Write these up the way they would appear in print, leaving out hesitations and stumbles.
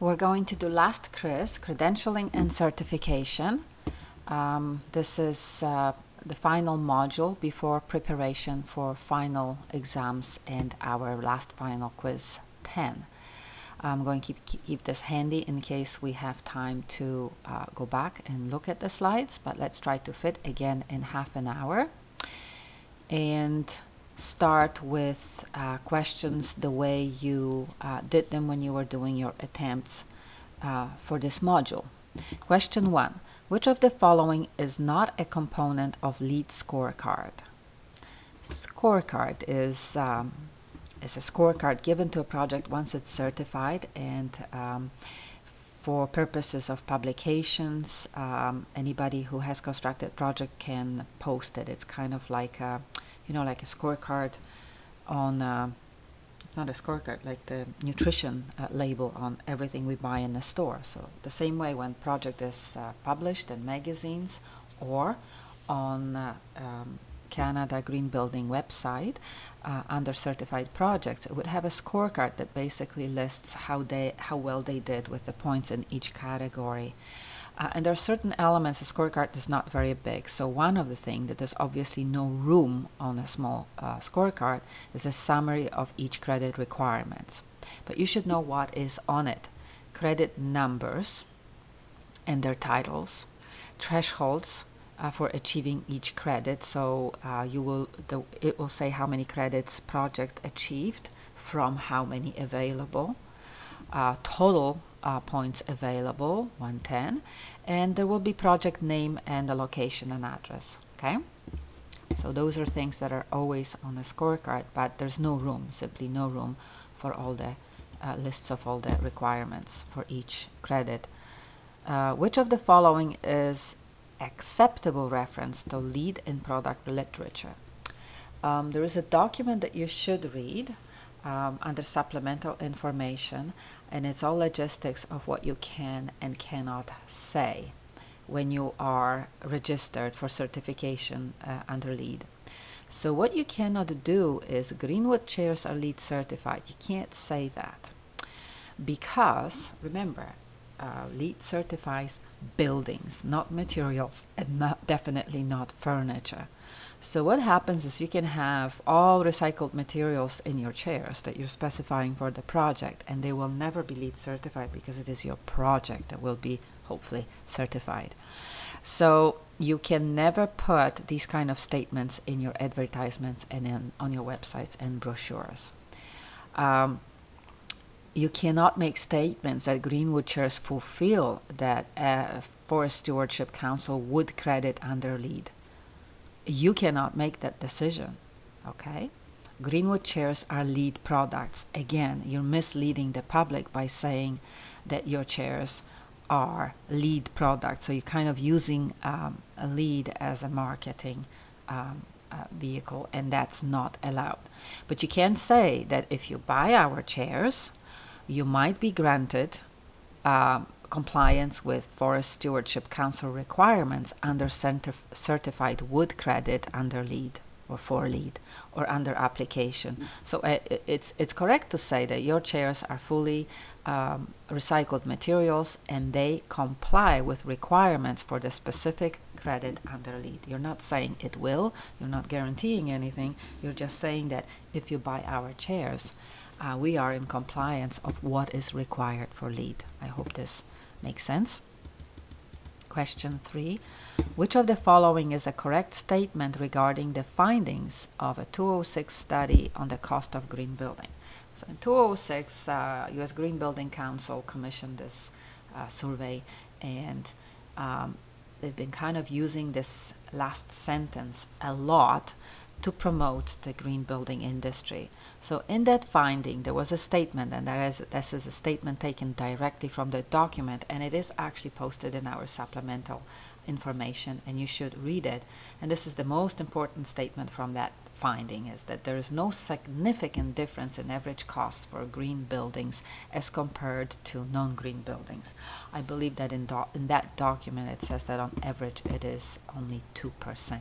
We're going to do last quiz, credentialing and certification. This is the final module before preparation for final exams and our last final quiz 10. I'm going to keep this handy in case we have time to go back and look at the slides, but let's try to fit again in half an hour and start with questions the way you did them when you were doing your attempts for this module. Question 1. Which of the following is not a component of LEED scorecard? Scorecard is a scorecard given to a project once it's certified, and for purposes of publications, anybody who has constructed project can post it. It's kind of like a, like a scorecard on, it's not a scorecard, like the nutrition label on everything we buy in the store. So the same way when project is published in magazines or on Canada Green Building website under certified projects, it would have a scorecard that basically lists how well they did with the points in each category. And there are certain elements. The scorecard is not very big, so one of the things that there's obviously no room on a small scorecard is a summary of each credit requirements. But you should know what is on it: credit numbers and their titles, thresholds for achieving each credit. So it will say how many credits project achieved from how many available, total points available 110, and there will be project name and the location and address. Okay, so those are things that are always on the scorecard, but there's no room, simply no room for all the lists of all the requirements for each credit. Which of the following is acceptable reference to LEED in product literature? There is a document that you should read under supplemental information, and it's all logistics of what you can and cannot say when you are registered for certification under LEED. So what you cannot do is Greenwood chairs are LEED certified. You can't say that because, remember, LEED certifies buildings, not materials, and definitely not furniture. So what happens is you can have all recycled materials in your chairs that you're specifying for the project, and they will never be LEED certified because it is your project that will be hopefully certified. So you can never put these kind of statements in your advertisements and on your websites and brochures. You cannot make statements that Greenwood chairs fulfill that Forest Stewardship Council would credit under LEED. You cannot make that decision, okay? Greenwood chairs are LEED products. Again, you're misleading the public by saying that your chairs are LEED products. So you're kind of using a LEED as a marketing vehicle, and that's not allowed. But you can say that if you buy our chairs, you might be granted compliance with Forest Stewardship Council requirements under certified wood credit under LEED or for LEED or under application. So it's correct to say that your chairs are fully recycled materials and they comply with requirements for the specific credit under LEED. You're not saying it will, you're not guaranteeing anything, you're just saying that if you buy our chairs, we are in compliance of what is required for LEED. I hope this makes sense. Question 3. Which of the following is a correct statement regarding the findings of a 2006 study on the cost of green building? So in 2006, U.S. Green Building Council commissioned this survey, and they've been kind of using this last sentence a lot to promote the green building industry. So in that finding, there was a statement, and this is a statement taken directly from the document, and it is actually posted in our supplemental information, and you should read it. And this is the most important statement from that finding, is that there is no significant difference in average costs for green buildings as compared to non-green buildings. I believe that in that document it says that on average it is only 2%.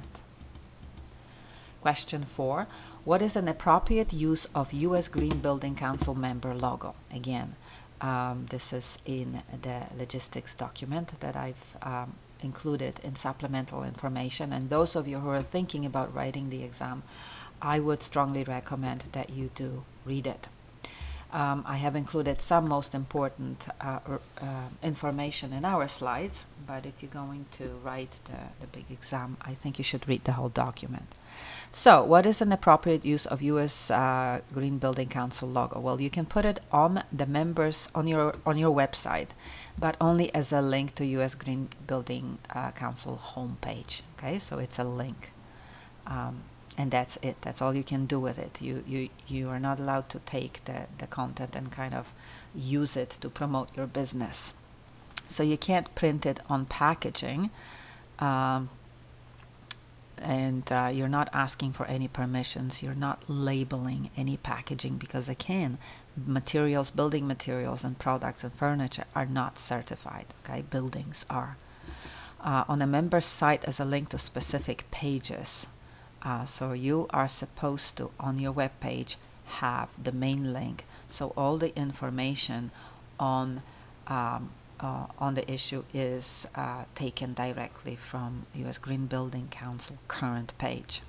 Question 4. What is an appropriate use of U.S. Green Building Council member logo? Again, This is in the logistics document that I've included in supplemental information. And those of you who are thinking about writing the exam, I would strongly recommend that you do read it. I have included some most important information in our slides, but if you're going to write the big exam, I think you should read the whole document. So, what is an appropriate use of U.S. Green Building Council logo? Well, you can put it on the members on your website, but only as a link to U.S. Green Building Council homepage. Okay, so it's a link. And that's it. That's all you can do with it. You are not allowed to take the content and kind of use it to promote your business. So you can't print it on packaging, and you're not asking for any permissions. You're not labeling any packaging because, again, materials, building materials and products and furniture are not certified. Okay, buildings are. On a member's site as a link to specific pages. So you are supposed to, on your web page, have the main link. So all the information on the issue is taken directly from U.S. Green Building Council current page.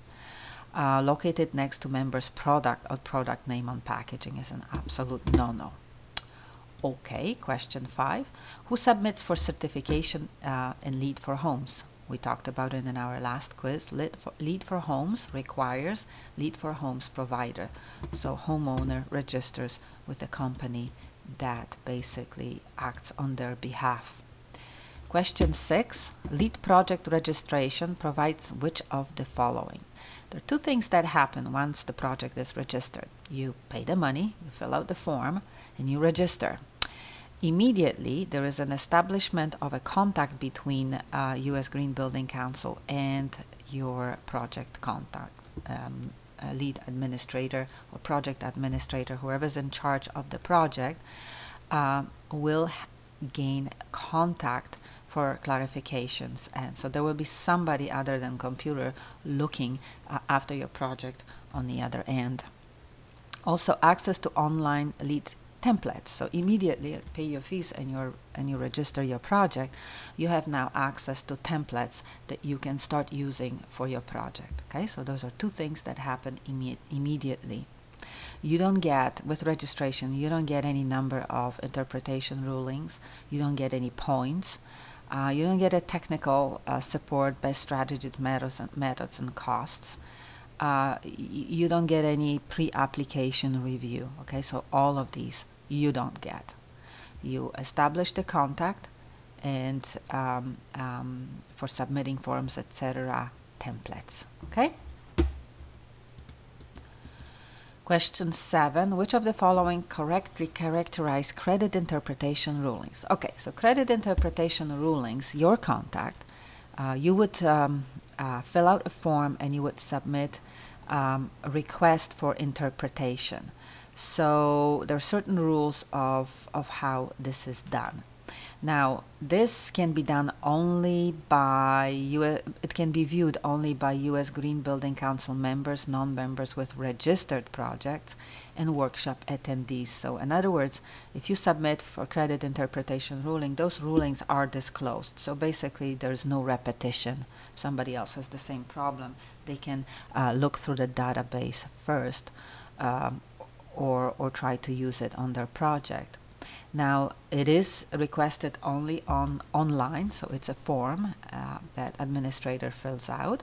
Located next to members' product or product name on packaging is an absolute no-no. Okay, question 5. Who submits for certification in Lead for Homes? We talked about it in our last quiz. Lead for Homes requires Lead for Homes provider. So homeowner registers with a company that basically acts on their behalf. Question 6. Lead project registration provides which of the following? There are two things that happen once the project is registered. You pay the money, you fill out the form, and you register. Immediately, there is an establishment of a contact between U.S. Green Building Council and your project contact, lead administrator or project administrator, whoever's in charge of the project, will gain contact for clarifications. And so there will be somebody other than computer looking after your project on the other end. Also, access to online lead templates. So immediately pay your fees and you register your project, you have now access to templates that you can start using for your project. Okay, so those are two things that happen immediately. You don't get, with registration, you don't get any number of interpretation rulings, you don't get any points, you don't get a technical support, best strategies, methods and costs. You don't get any pre-application review. Okay, so all of these you don't get. You establish the contact and for submitting forms, etc., templates. Okay. Question 7. Which of the following correctly characterize credit interpretation rulings? Okay, so credit interpretation rulings, your contact, you would fill out a form and you would submit a request for interpretation. So there are certain rules of how this is done. Now, this can be done only by it can be viewed only by U.S. Green Building Council members, non-members with registered projects, and workshop attendees. So in other words, if you submit for credit interpretation ruling, those rulings are disclosed. So basically there's no repetition. Somebody else has the same problem, they can look through the database first or try to use it on their project. Now, it is requested only online, so it's a form that administrator fills out,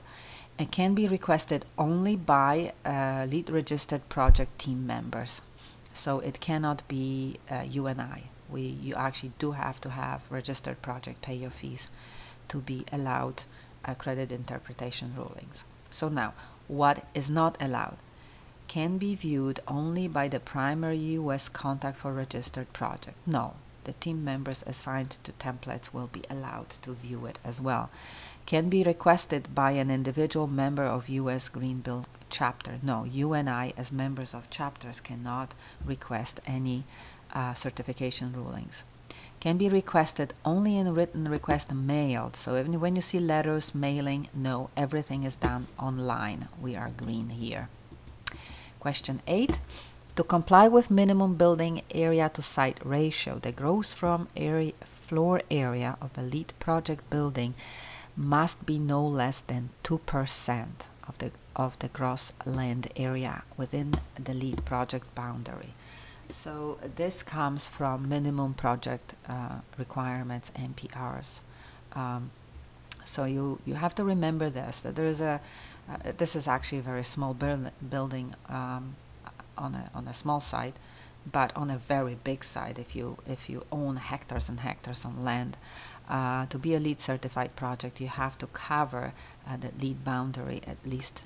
and can be requested only by lead registered project team members. So it cannot be you and I. You actually do have to have registered project, pay your fees to be allowed credit interpretation rulings. So now, what is not allowed? Can be viewed only by the primary U.S. contact for registered project. No, the team members assigned to templates will be allowed to view it as well. Can be requested by an individual member of U.S. Green Build chapter. No, you and I as members of chapters cannot request any certification rulings. Can be requested only in written request mailed. So even when you see letters, mailing, no, everything is done online. We are green here. Question 8. To comply with minimum building area to site ratio, the gross floor area of a LEED project building must be no less than 2% of the gross land area within the LEED project boundary. So this comes from minimum project requirements, MPRs. So you have to remember this, that there is this is actually a very small building on a small site, but on a very big site, if you own hectares and hectares on land, to be a LEED certified project, you have to cover the LEED boundary at least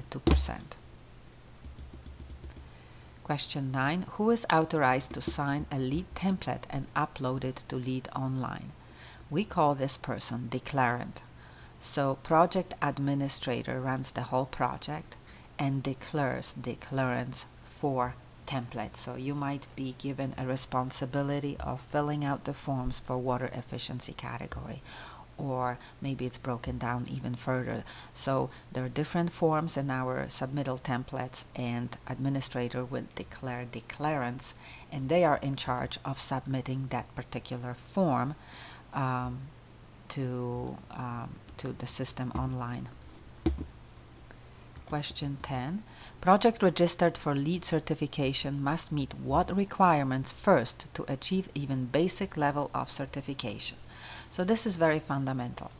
2%. Question 9. Who is authorized to sign a LEED template and upload it to LEED Online? We call this person declarant. So project administrator runs the whole project and declares declarants for templates. So you might be given a responsibility of filling out the forms for water efficiency category, or maybe it's broken down even further. So there are different forms in our submittal templates, and administrator will declare declarants, and they are in charge of submitting that particular form to the system online. Question 10. Project registered for LEED certification must meet what requirements first to achieve even basic level of certification? So this is very fundamental.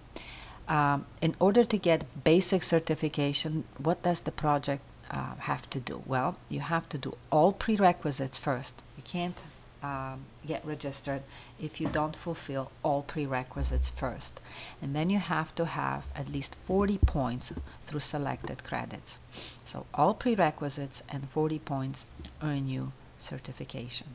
In order to get basic certification, what does the project have to do? Well, you have to do all prerequisites first. You can't get registered if you don't fulfill all prerequisites first. And then you have to have at least 40 points through selected credits. So all prerequisites and 40 points earn you certification.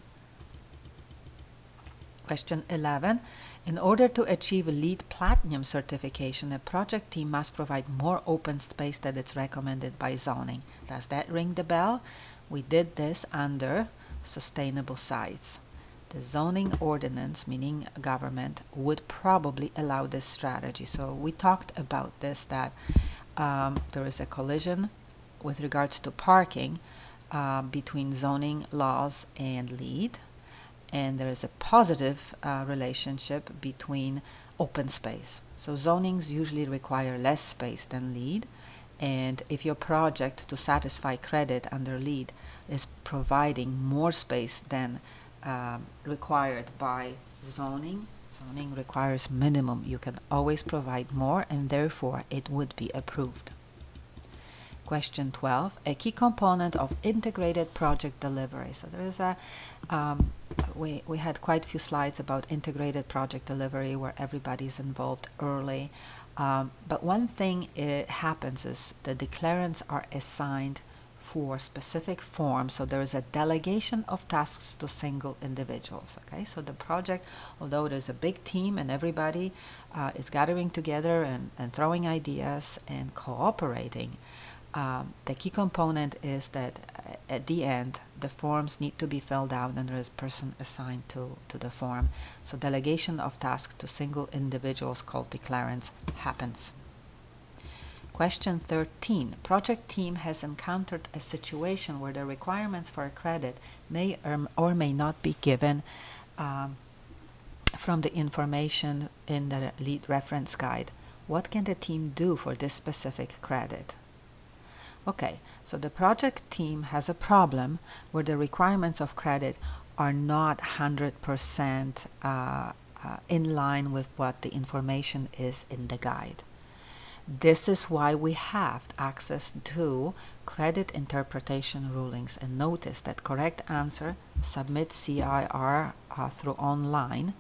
Question 11. In order to achieve a LEED Platinum certification, a project team must provide more open space than it's recommended by zoning. Does that ring the bell? We did this under sustainable sites. The zoning ordinance, meaning government, would probably allow this strategy. So we talked about this, that there is a collision with regards to parking between zoning laws and LEED, and there is a positive relationship between open space. So zonings usually require less space than LEED, and if your project to satisfy credit under LEED is providing more space than required by zoning requires minimum. You can always provide more, and therefore it would be approved. Question 12. A key component of integrated project delivery. So there is a we had quite a few slides about integrated project delivery where everybody's involved early. But one thing happens is the declarants are assigned for specific forms, so there is a delegation of tasks to single individuals. Okay, so the project, although there's a big team and everybody is gathering together and throwing ideas and cooperating, the key component is that at the end the forms need to be filled out and there is a person assigned to the form. So delegation of tasks to single individuals called declarants happens. Question 13. Project team has encountered a situation where the requirements for a credit may or may not be given from the information in the LEED reference guide. What can the team do for this specific credit? Okay, so the project team has a problem where the requirements of credit are not 100% in line with what the information is in the guide. This is why we have access to credit interpretation rulings, and notice that correct answer, submit CIR through online,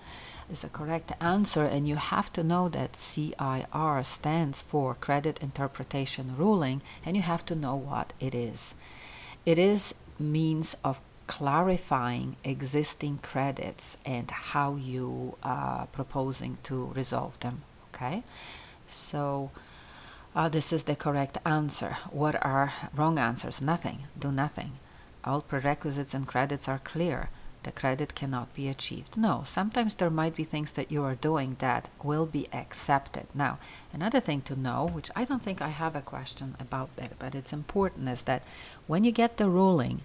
is a correct answer, and you have to know that CIR stands for credit interpretation ruling, and you have to know what it is. It is means of clarifying existing credits and how you are proposing to resolve them. Okay, so this is the correct answer. What are wrong answers? Nothing. Do nothing. All prerequisites and credits are clear. The credit cannot be achieved. No, sometimes there might be things that you are doing that will be accepted. Now, another thing to know, which I don't think I have a question about that, but it's important, is that when you get the ruling,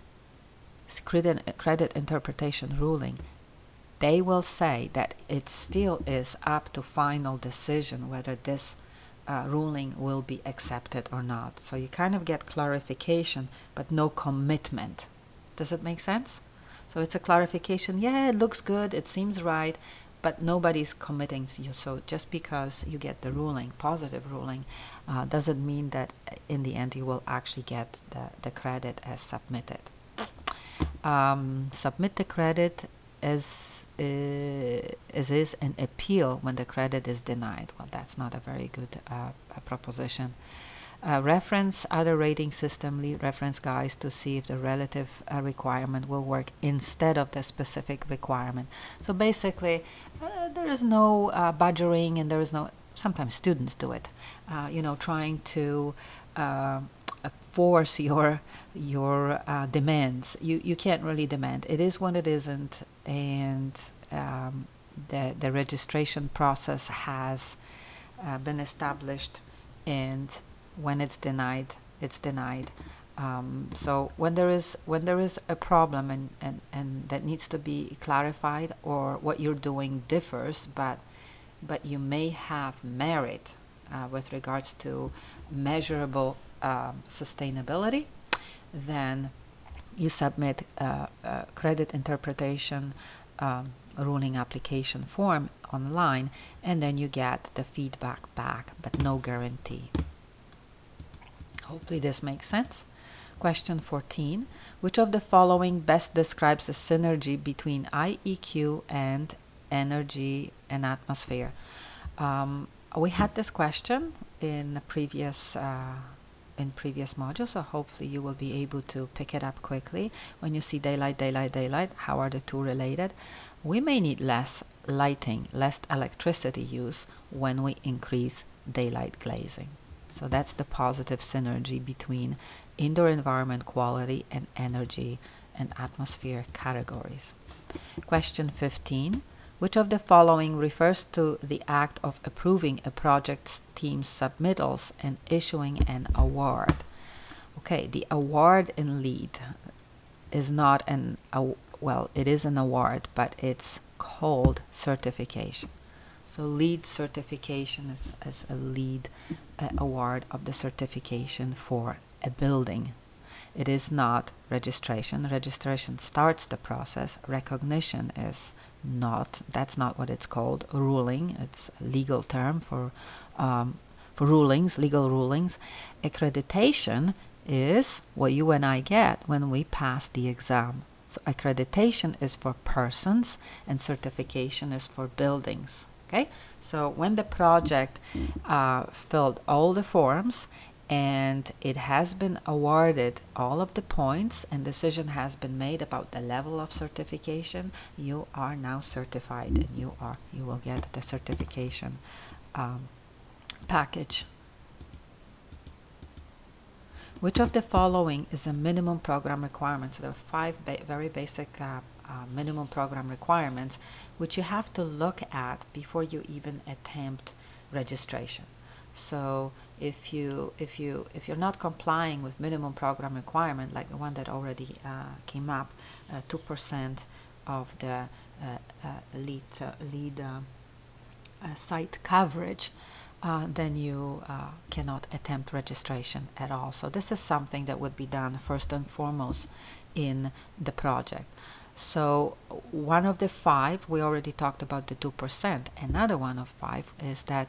credit interpretation ruling, they will say that it still is up to final decision whether this ruling will be accepted or not. So you kind of get clarification, but no commitment. Does it make sense? So it's a clarification. Yeah, it looks good, it seems right, but nobody's committing you. So just because you get the ruling, positive ruling, doesn't mean that in the end you will actually get the credit as submitted. Submit the credit as is an appeal when the credit is denied. Well, that's not a very good proposition. Reference other rating system reference guides to see if the relative requirement will work instead of the specific requirement. So basically, there is no badgering, and there is no, sometimes students do it, trying to force your demands. You can't really demand. It is what it isn't, and the registration process has been established, and when it's denied, it's denied. So when there is a problem and that needs to be clarified, or what you're doing differs, but you may have merit with regards to measurable sustainability, then you submit a credit interpretation ruling application form online, and then you get the feedback back, but no guarantee. Hopefully this makes sense. Question 14. Which of the following best describes the synergy between IEQ and energy and atmosphere? We had this question in the previous modules, so hopefully you will be able to pick it up quickly. When you see daylight, daylight, daylight, how are the two related? We may need less lighting, less electricity use when we increase daylight glazing. So that's the positive synergy between indoor environment quality and energy and atmosphere categories. Question 15. Which of the following refers to the act of approving a project team's submittals and issuing an award? Okay, the award in LEED is not it is an award, but it's called certification. So LEED certification is a LEED award of the certification for a building. It is not registration. Registration starts the process. Recognition is not. That's not what it's called. Ruling. It's a legal term for rulings, legal rulings. Accreditation is what you and I get when we pass the exam. So accreditation is for persons, and certification is for buildings. Okay, so when the project filled all the forms and it has been awarded all of the points and decision has been made about the level of certification, you are now certified, and you will get the certification package. Which of the following is a minimum program requirement? So there are 5 very basic minimum program requirements which you have to look at before you even attempt registration. So if you're not complying with minimum program requirement, like the one that already came up, 2% of the LEED site coverage, then you cannot attempt registration at all. So this is something that would be done first and foremost in the project. So one of the 5, we already talked about the 2%. Another one of 5 is that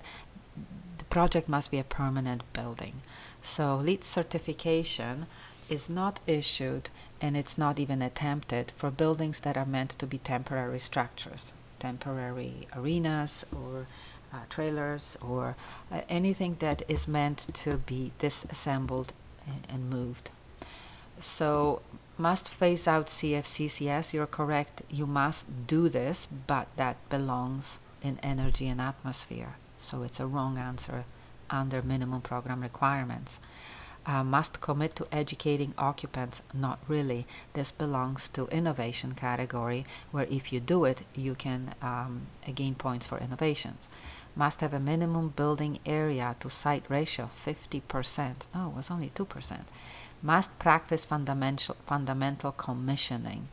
the project must be a permanent building. So LEED certification is not issued, and it's not even attempted for buildings that are meant to be temporary structures, temporary arenas or trailers, or anything that is meant to be disassembled and moved. So must phase out CFCs. Yes, you're correct, you must do this, but that belongs in energy and atmosphere, so it's a wrong answer under minimum program requirements. Must commit to educating occupants. Not really. This belongs to innovation category, where if you do it, you can gain points for innovations. Must have a minimum building area to site ratio 50%. No, it was only 2%. Must practice fundamental commissioning.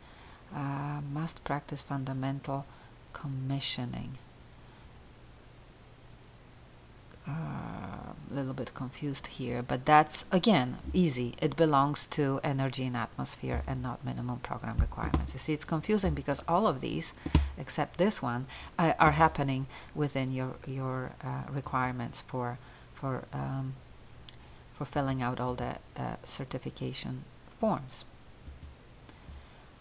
Must practice fundamental commissioning. A little bit confused here, but that's again easy. It belongs to energy and atmosphere and not minimum program requirements. You see, it's confusing because all of these, except this one, are happening within your requirements for filling out all the certification forms.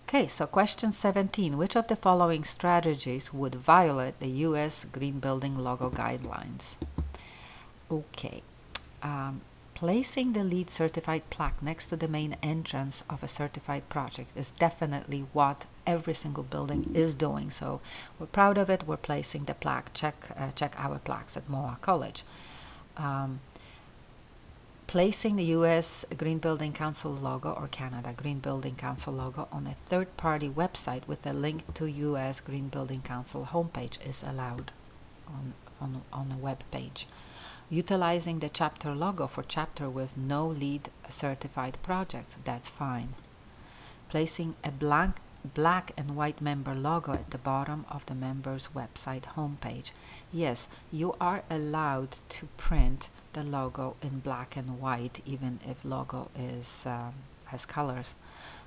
Okay, so question 17. Which of the following strategies would violate the U.S. Green Building Logo Guidelines? Okay, placing the LEED certified plaque next to the main entrance of a certified project is definitely what every single building is doing. So we're proud of it. We're placing the plaque. Check our plaques at Moa College. Placing the U.S. Green Building Council logo or Canada Green Building Council logo on a third-party website with a link to U.S. Green Building Council homepage is allowed on a web page. Utilizing the chapter logo for chapter with no LEED certified projects, that's fine. Placing a black and white member logo at the bottom of the member's website homepage. Yes, you are allowed to print the logo in black and white even if logo is has colors,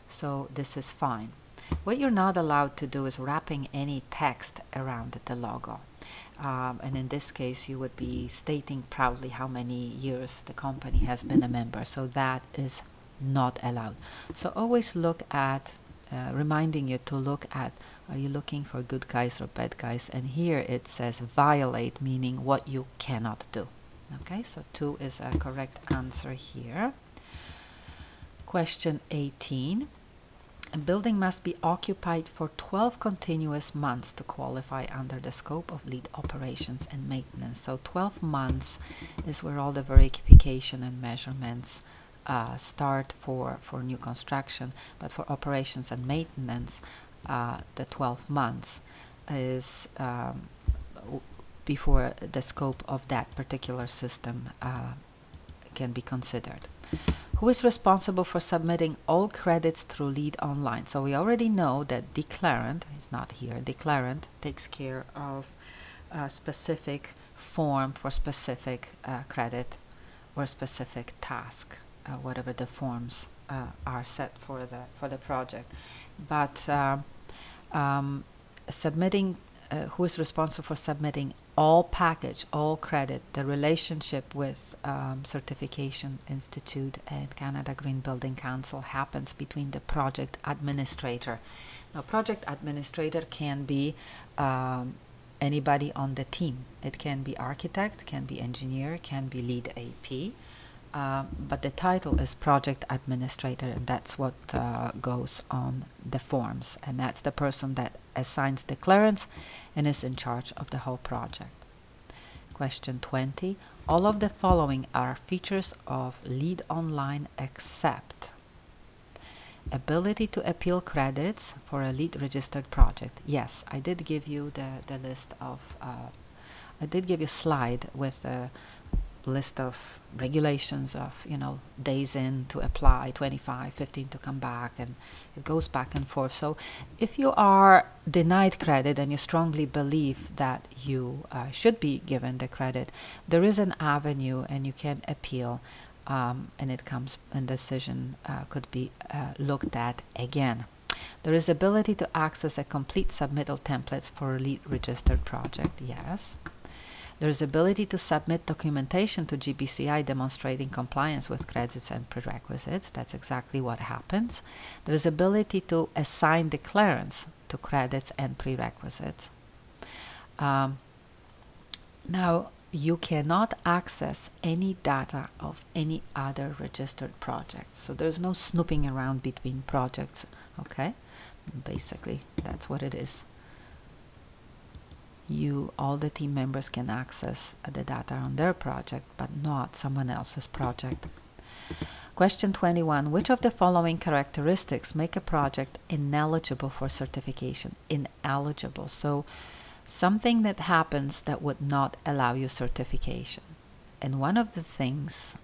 so this is fine. What you're not allowed to do is wrapping any text around the logo. And in this case, you would be stating proudly how many years the company has been a member. So that is not allowed. So always look at, reminding you to look at, are you looking for good guys or bad guys? And here it says violate, meaning what you cannot do. Okay, so 2 is a correct answer here. Question 18. A building must be occupied for 12 continuous months to qualify under the scope of LEED operations and maintenance. So 12 months is where all the verification and measurements start for new construction, but for operations and maintenance, the 12 months is before the scope of that particular system can be considered. Who is responsible for submitting all credits through LEED Online? So we already know that declarant, is not here, declarant takes care of a specific form for specific credit or specific task, whatever the forms are set for the project. But submitting, who is responsible for submitting all package, all credit, the relationship with Certification Institute and Canada Green Building Council happens between the project administrator. Now, project administrator can be anybody on the team. It can be architect, can be engineer, can be lead AP, but the title is project administrator, and that's what goes on the forms, and that's the person that assigns the clearance and is in charge of the whole project. Question 20. All of the following are features of LEED Online except ability to appeal credits for a LEED registered project. Yes, I did give you the list of I did give you a slide with a list of regulations of, you know, days in to apply, 25, 15 to come back, and it goes back and forth. So if you are denied credit and you strongly believe that you should be given the credit, there is an avenue and you can appeal, and it comes, and decision could be looked at again. There is ability to access a complete submittal templates for a LEED registered project. Yes. There's ability to submit documentation to GBCI demonstrating compliance with credits and prerequisites. That's exactly what happens. There's ability to assign the clearance to credits and prerequisites. Now, you cannot access any data of any other registered projects. So there's no snooping around between projects, okay? Basically, that's what it is. All the team members can access the data on their project, but not someone else's project. Question 21. Which of the following characteristics make a project ineligible for certification? Ineligible. So something that happens that would not allow you certification. And one of the things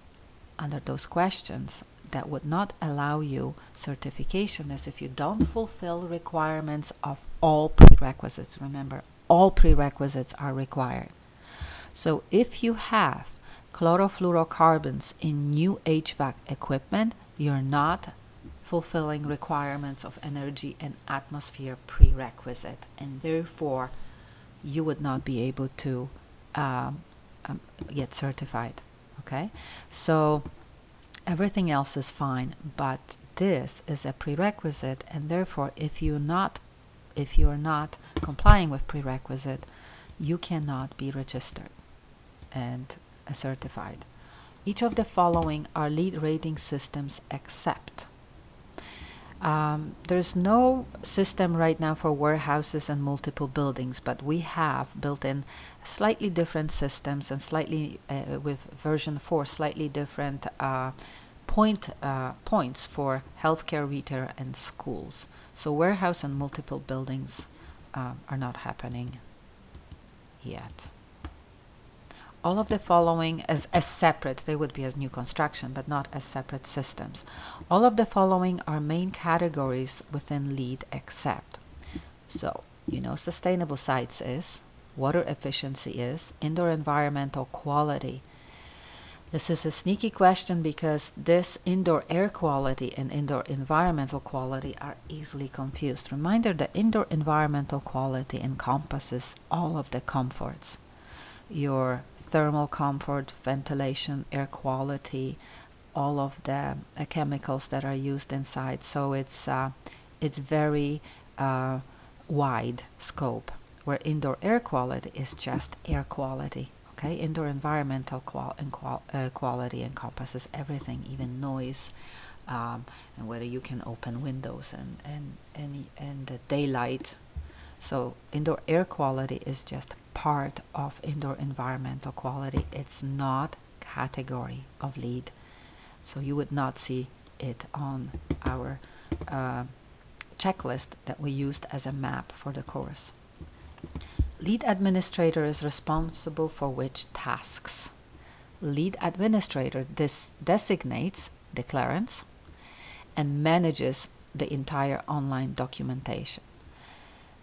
under those questions that would not allow you certification is if you don't fulfill requirements of all prerequisites. Remember, all prerequisites are required. So if you have chlorofluorocarbons in new HVAC equipment, you're not fulfilling requirements of energy and atmosphere prerequisite, and therefore you would not be able to get certified. Okay, so everything else is fine, but this is a prerequisite, and therefore if you're not complying with prerequisite, you cannot be registered and certified. Each of the following are LEED rating systems except. There's no system right now for warehouses and multiple buildings, but we have built in slightly different systems and slightly with version 4 slightly different points for healthcare, retail, and schools. So warehouse and multiple buildings are not happening yet. All of the following as separate, they would be as new construction, but not as separate systems. All of the following are main categories within LEED except. So, sustainable sites is, water efficiency is, indoor environmental quality. This is a sneaky question because this indoor air quality and indoor environmental quality are easily confused. Reminder that indoor environmental quality encompasses all of the comforts. Your thermal comfort, ventilation, air quality, all of the chemicals that are used inside. So it's very wide scope, where indoor air quality is just air quality. Okay, indoor environmental quality encompasses everything, even noise, and whether you can open windows and the daylight. So indoor air quality is just part of indoor environmental quality. It's not category of LEED. So you would not see it on our checklist that we used as a map for the course. LEED administrator is responsible for which tasks? LEED administrator designates declarants and manages the entire online documentation.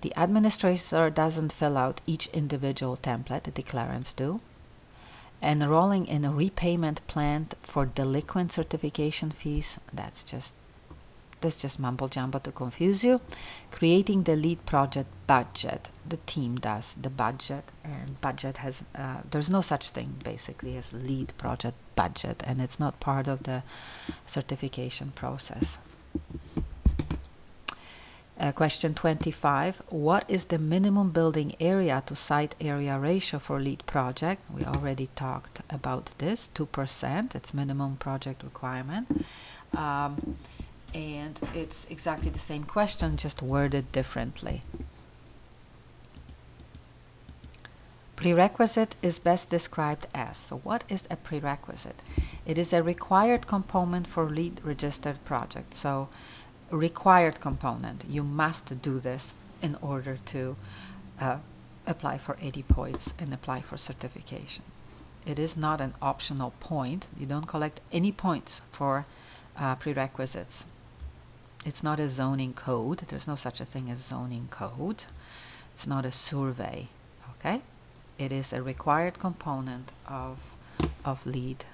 The administrator doesn't fill out each individual template, the declarants do. Enrolling in a repayment plan for delinquent certification fees, that's just mumble jumbo to confuse you. Creating the LEED project budget, the team does the budget, and budget has, there's no such thing basically as LEED project budget, and it's not part of the certification process. Question 25, what is the minimum building area to site area ratio for LEED project? We already talked about this, 2%, it's minimum project requirement. And it's exactly the same question, just worded differently. Prerequisite is best described as. So what is a prerequisite? It is a required component for LEED registered project. So required component, you must do this in order to apply for 80 points and apply for certification. It is not an optional point. You don't collect any points for prerequisites. It's not a zoning code. There's no such a thing as zoning code. It's not a survey, okay? It is a required component of LEED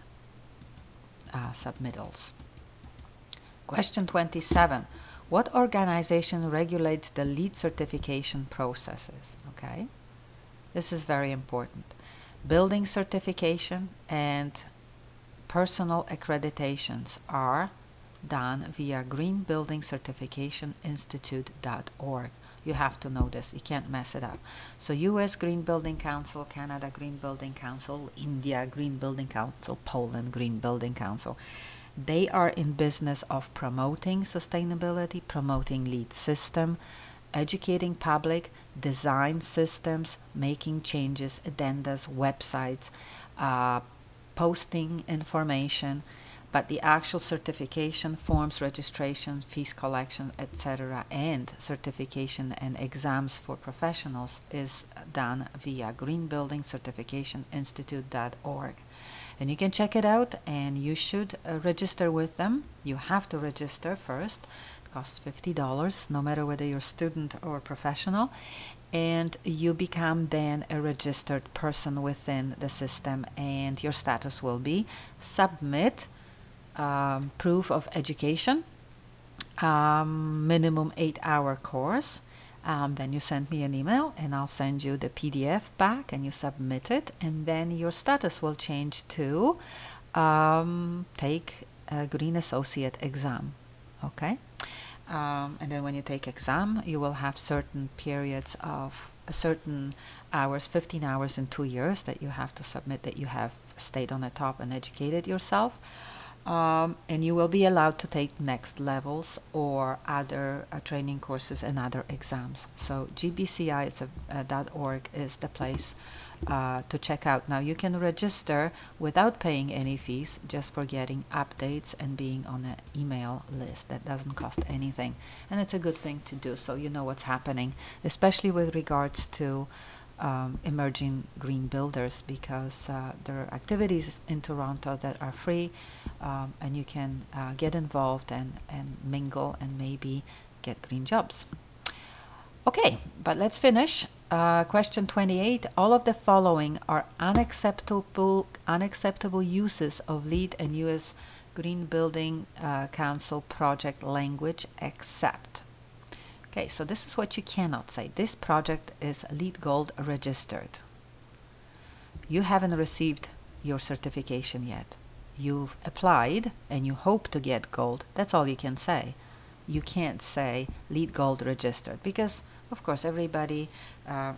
submittals. Question 27. What organization regulates the LEED certification processes? Okay, this is very important. Building certification and personal accreditations are done via greenbuildingcertificationinstitute.org. You have to know this. You can't mess it up. So US Green Building Council, Canada Green Building Council, India Green Building Council, Poland Green Building Council. They are in business of promoting sustainability, promoting LEED system, educating public, design systems, making changes, addendas, websites, posting information, but the actual certification forms, registration, fees collection, etc., and certification and exams for professionals is done via greenbuildingcertificationinstitute.org. And you can check it out, and you should register with them. You have to register first. It costs $50, no matter whether you're a student or professional. And you become then a registered person within the system, and your status will be submit proof of education, minimum 8-hour course. Then you send me an email, and I'll send you the PDF back, and you submit it, and then your status will change to take a Green Associate exam. Okay? And then when you take exam, you will have certain periods of certain hours, 15 hours in 2 years, that you have to submit that you have stayed on the top and educated yourself. And you will be allowed to take next levels or other training courses and other exams. So gbci.org is the place to check out. Now you can register without paying any fees, just for getting updates and being on an email list. That doesn't cost anything, and it's a good thing to do, so you know what's happening, especially with regards to emerging green builders, because there are activities in Toronto that are free, and you can get involved and mingle and maybe get green jobs. Okay, but let's finish. Question 28. All of the following are unacceptable uses of LEED and U.S. Green Building Council project language except. Okay, so this is what you cannot say. This project is LEED Gold registered. You haven't received your certification yet. You've applied and you hope to get gold. That's all you can say. You can't say LEED Gold registered, because of course everybody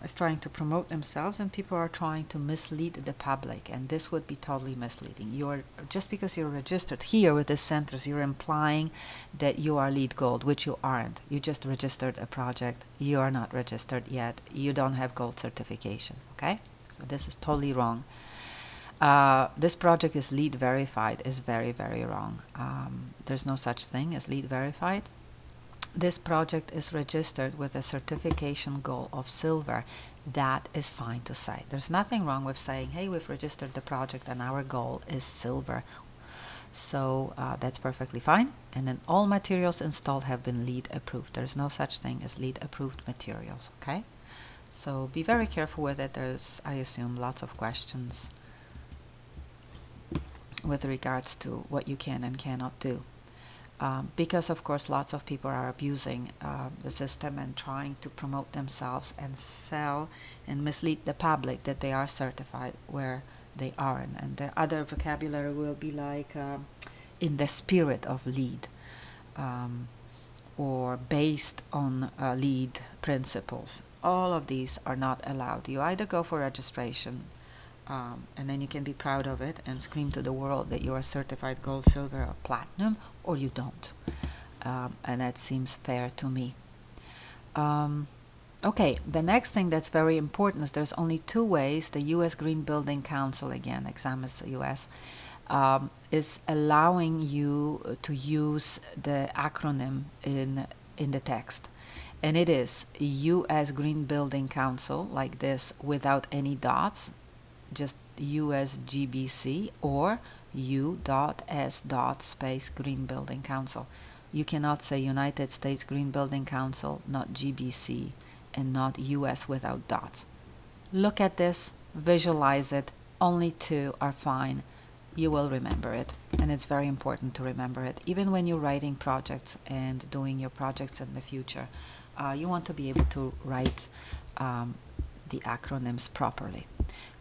is trying to promote themselves, and people are trying to mislead the public, and this would be totally misleading. Just because you're registered here with the centers, you're implying that you are LEED Gold, which you aren't. You just registered a project. You are not registered yet. You don't have gold certification. Okay, so this is totally wrong. This project is LEED verified is very, very wrong. There's no such thing as LEED verified. This project is registered with a certification goal of silver. That is fine to say. There's nothing wrong with saying, hey, we've registered the project and our goal is silver. So that's perfectly fine. And then all materials installed have been LEED approved. There's no such thing as LEED approved materials. Okay, so be very careful with it. There's, I assume, lots of questions with regards to what you can and cannot do. Because of course lots of people are abusing the system and trying to promote themselves and sell and mislead the public that they are certified where they aren't. And the other vocabulary will be like in the spirit of LEED, or based on LEED principles. All of these are not allowed. You either go for registration, and then you can be proud of it and scream to the world that you are certified gold, silver, or platinum, or you don't. And that seems fair to me. Okay, the next thing that's very important is there's only 2 ways the U.S. Green Building Council, again, exam is the U.S., is allowing you to use the acronym in the text. And it is U.S. Green Building Council, like this, without any dots, just USGBC, or U.S. space Green Building Council. You cannot say United States Green Building Council, not GBC, and not US without dots. Look at this, visualize it. Only 2 are fine. You will remember it, and it's very important to remember it. Even when you're writing projects and doing your projects in the future, you want to be able to write the acronyms properly.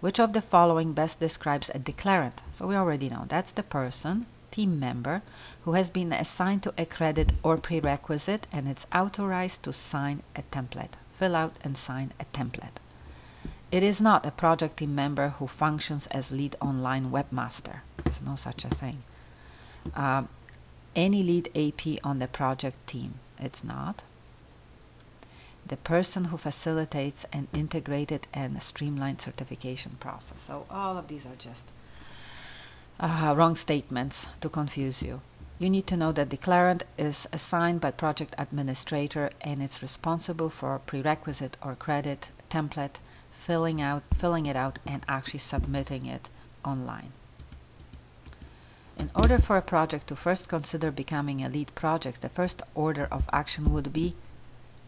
Which of the following best describes a declarant? So we already know that's the person, team member, who has been assigned to a credit or prerequisite and it's authorized to sign a template. Fill out and sign a template. It is not a project team member who functions as lead online webmaster. There's no such a thing. Any lead AP on the project team. It's not. The person who facilitates an integrated and streamlined certification process. So all of these are just wrong statements to confuse you. You need to know that declarant is assigned by project administrator and it's responsible for prerequisite or credit template, filling it out and actually submitting it online. in order for a project to first consider becoming a lead project, the first order of action would be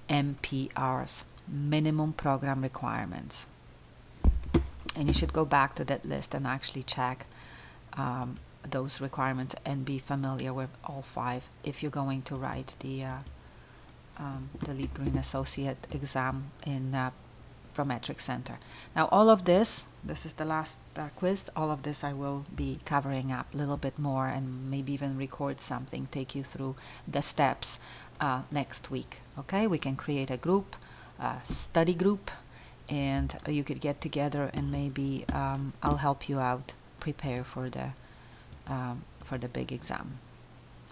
MPRs, minimum program requirements. And you should go back to that list and actually check those requirements and be familiar with all 5 if you're going to write the Lead Green Associate exam in Prometric Center. Now all of this is the last quiz, all of this I will be covering up a little bit more and maybe even record something, take you through the steps next week. Okay, we can create a group, study group, and you could get together and maybe I'll help you out prepare for the big exam.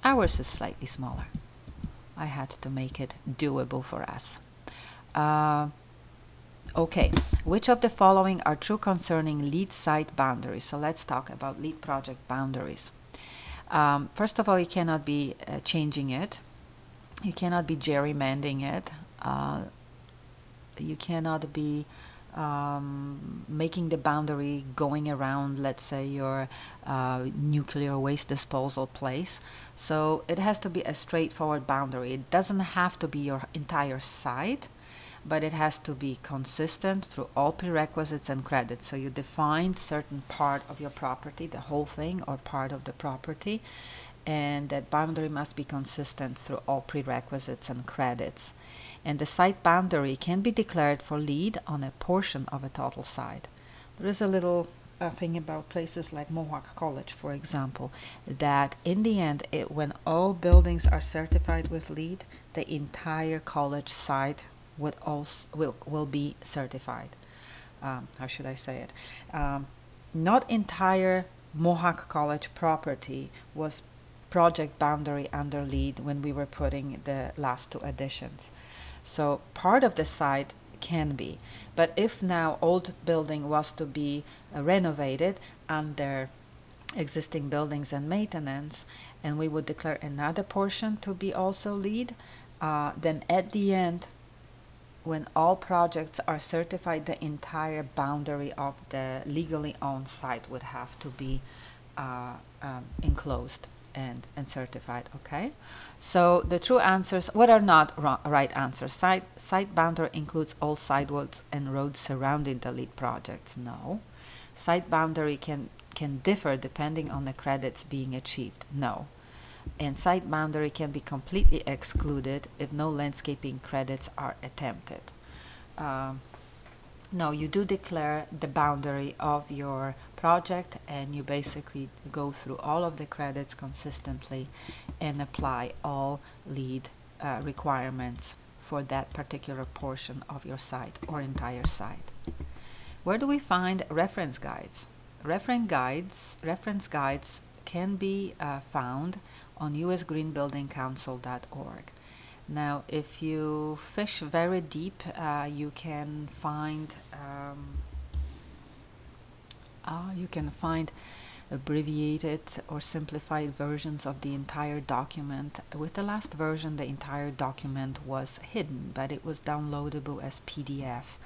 Ours is slightly smaller. I had to make it doable for us. Okay, which of the following are true concerning lead site boundaries? So let's talk about lead project boundaries. First of all, you cannot be changing it. You cannot be gerrymandering it. You cannot be making the boundary going around, let's say, your nuclear waste disposal place. So it has to be a straightforward boundary. It doesn't have to be your entire site, but it has to be consistent through all prerequisites and credits. So you define certain part of your property, the whole thing or part of the property, and that boundary must be consistent through all prerequisites and credits. And the site boundary can be declared for lead on a portion of a total site. There is a little thing about places like Mohawk College, for example, that in the end, when all buildings are certified with lead, the entire college site will be certified. How should I say it? Not entire Mohawk College property was project boundary under lead when we were putting the last 2 additions. So part of the site can be, but if now old building was to be renovated under existing buildings and maintenance, and we would declare another portion to be also lead, then at the end, when all projects are certified, the entire boundary of the legally owned site would have to be enclosed and certified. Okay, so the true answers, what are not right answers? Site boundary includes all sidewalks and roads surrounding the lead projects. No. Site boundary can differ depending on the credits being achieved. No. And site boundary can be completely excluded if no landscaping credits are attempted. No, you do declare the boundary of your project and you basically go through all of the credits consistently and apply all lead requirements for that particular portion of your site or entire site. Where do we find reference guides? Reference guides can be found on usgreenbuildingcouncil.org. Now, if you fish very deep, you can find abbreviated or simplified versions of the entire document. With the last version, the entire document was hidden, but it was downloadable as PDF.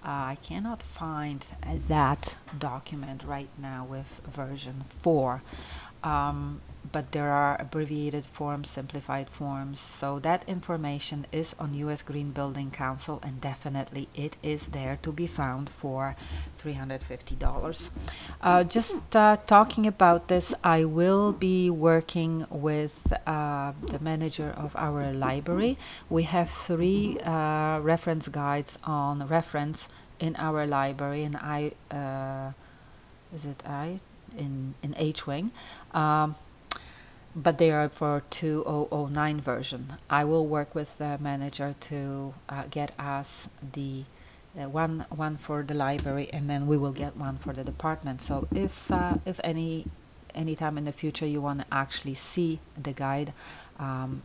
I cannot find that document right now with version 4. But there are abbreviated forms, simplified forms, so that information is on US Green Building Council, and definitely it is there to be found for $350. Just talking about this, I will be working with the manager of our library. We have 3 reference guides on reference in our library, and in H-Wing. But they are for 2009 version. I will work with the manager to get us the one for the library, and then we will get one for the department. So if any time in the future you want to actually see the guide,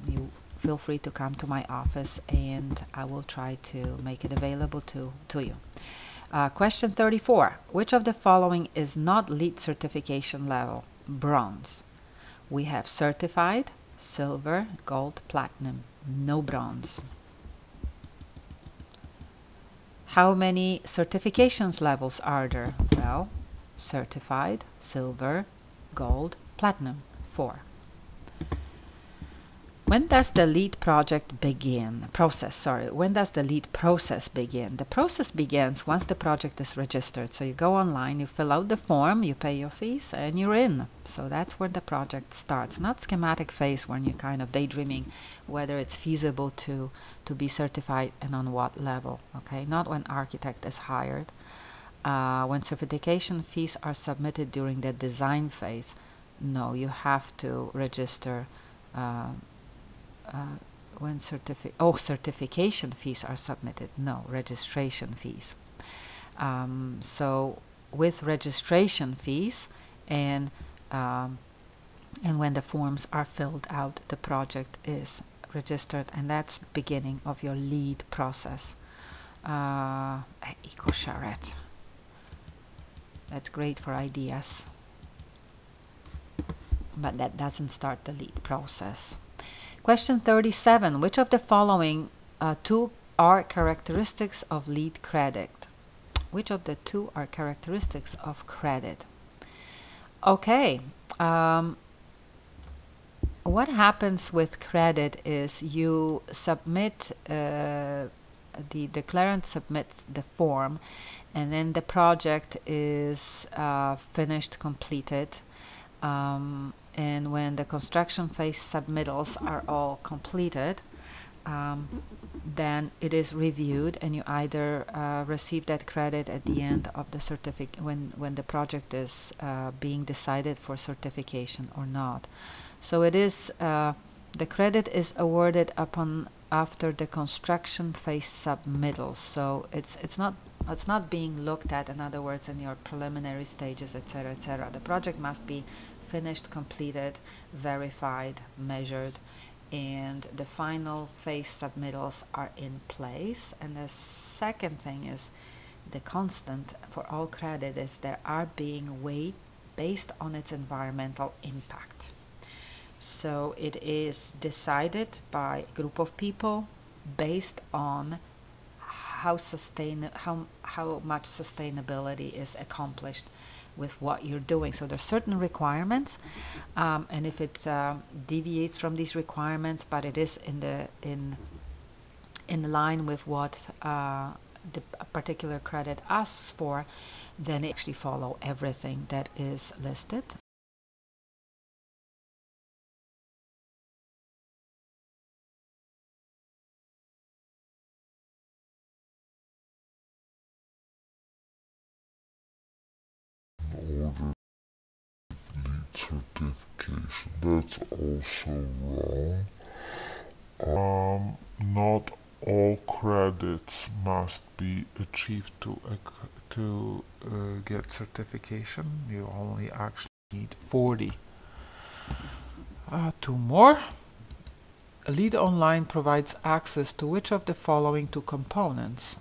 you feel free to come to my office and I will try to make it available to you. Question 34. Which of the following is not LEED certification level? Bronze. We have certified, silver, gold, platinum. No bronze. How many certifications levels are there? Well, certified, silver, gold, platinum. for. When does the lead project begin? When does the lead process begin? The process begins once the project is registered. So you go online, you fill out the form, you pay your fees, and you're in. So that's where the project starts. Not schematic phase when you're kind of daydreaming whether it's feasible to be certified and on what level. Okay, not when architect is hired. When certification fees are submitted during the design phase, no, you have to register. When certification fees are submitted, no, registration fees. So with registration fees and when the forms are filled out, the project is registered, and that's beginning of your lead process. EcoSharet. That's great for ideas, but that doesn't start the lead process. Question 37. Which of the following two are characteristics of lead credit? Which of the two are characteristics of credit? Okay. What happens with credit is you submit, the declarant submits the form, and then the project is finished, completed. And when the construction phase submittals are all completed, then it is reviewed, and you either receive that credit at the end of the certificate when the project is being decided for certification or not. So it is the credit is awarded after the construction phase submittals. So it's not being looked at, in other words, in your preliminary stages, etc., etc. The project must be finished, completed, verified, measured, and the final phase submittals are in place. And the second thing is the constant for all credit is they are being weighed based on its environmental impact. So it is decided by a group of people based on how much sustainability is accomplished with what you're doing. So there's certain requirements, and if it deviates from these requirements, but it is in line with what the particular credit asks for, then it actually follow everything that is listed. Certification. That's also wrong. Not all credits must be achieved to get certification. You only actually need 40. Two more. Lead Online provides access to which of the following two components?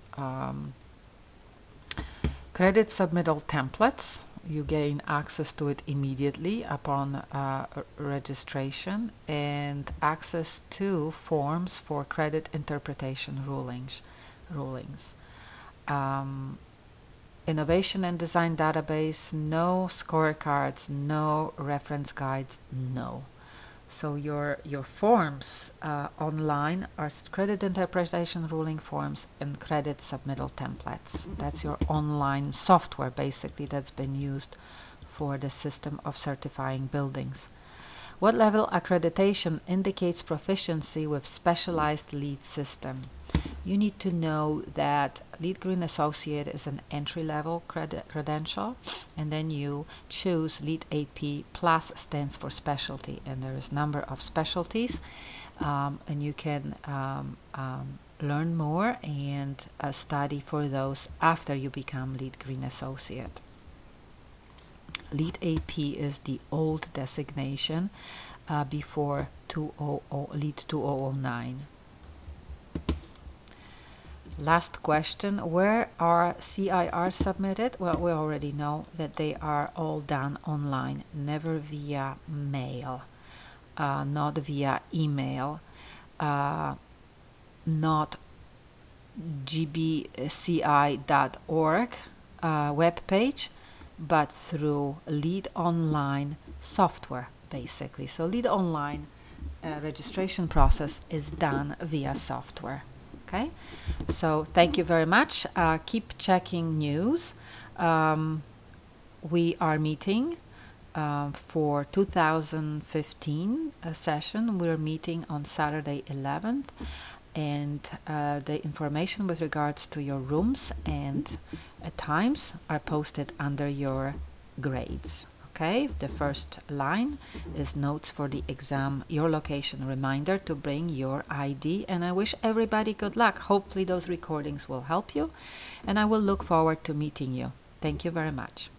Credit submittal templates. You gain access to it immediately upon registration, and access to forms for credit interpretation rulings. Innovation and design database, no. Scorecards, no. Reference guides, no. So your forms online are credit interpretation ruling forms and credit submittal templates. That's your online software, basically, that's been used for the system of certifying buildings. What level accreditation indicates proficiency with specialized LEED system? You need to know that LEED Green Associate is an entry-level credential, and then you choose LEED AP Plus stands for specialty, and there is a number of specialties, and you can learn more and study for those after you become LEED Green Associate. LEED AP is the old designation before LEED 2009. Last question, where are CIR submitted? Well, we already know that they are all done online, never via mail, not via email, not gbci.org webpage, but through LEED Online software basically. So Lead Online registration process is done via software. Okay, so thank you very much. Keep checking news. We are meeting for 2015 session. We're meeting on Saturday 11th, and the information with regards to your rooms and times are posted under your grades. Okay, the first line is notes for the exam, your location, reminder to bring your ID, and I wish everybody good luck. Hopefully those recordings will help you, and I will look forward to meeting you. Thank you very much.